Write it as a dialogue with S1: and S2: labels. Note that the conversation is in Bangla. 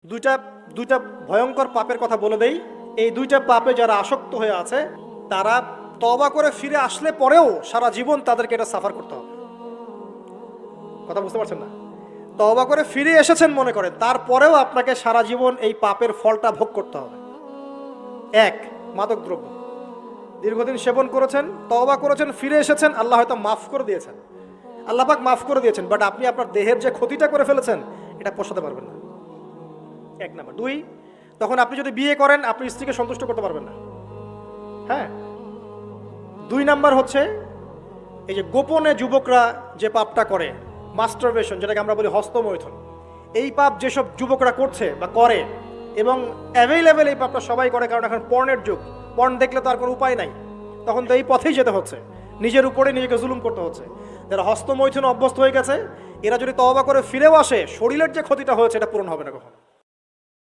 S1: দুইটা দুইটা ভয়ঙ্কর পাপের কথা বলে দেই। এই দুইটা পাপে যারা আসক্ত হয়ে আছে তারা তওবা করে ফিরে আসলে পরেও সারা জীবন তাদেরকে এটা সাফার করতে হবে। কথা বুঝতে পারছেন না? তওবা করে ফিরে এসেছেন মনে করেন, তারপরেও আপনাকে সারা জীবন এই পাপের ফলটা ভোগ করতে হবে। এক, মাদক দ্রব্য দীর্ঘদিন সেবন করেছেন, তওবা করেছেন, ফিরে এসেছেন, আল্লাহ হয়তো মাফ করে দিয়েছেন, আল্লাহ পাক মাফ করে দিয়েছেন, বাট আপনি আপনার দেহের যে ক্ষতিটা করে ফেলেছেন এটা পোষাতে পারবেন না। এক নাম্বার। দুই, তখন আপনি যদি বিয়ে করেন আপনি স্ত্রীকে সন্তুষ্ট করতে পারবেন না। হ্যাঁ। দুই নাম্বার হচ্ছে এই যে গোপনে যুবকরা যে পাপটা করে, মাস্টারবেশন, যেটাকে আমরা বলি হস্তমৈথুন, এই পাপ যেসব যুবকরা করছে বা করে, এবং অ্যাভেলেবেল এই পাপটা সবাই করে, কারণ এখন পর্নের যুগ, পর্ন দেখলে তো আর কোনো উপায় নাই, তখন তো এই পথেই যেতে হচ্ছে, নিজের উপরে নিজেকে জুলুম করতে হচ্ছে। যারা হস্তমৈথুন অভ্যস্ত হয়ে গেছে এরা যদি তওবা করে ফিরেও আসে, শরীরের যে ক্ষতিটা হয়েছে এটা পূরণ হবে না কখনো।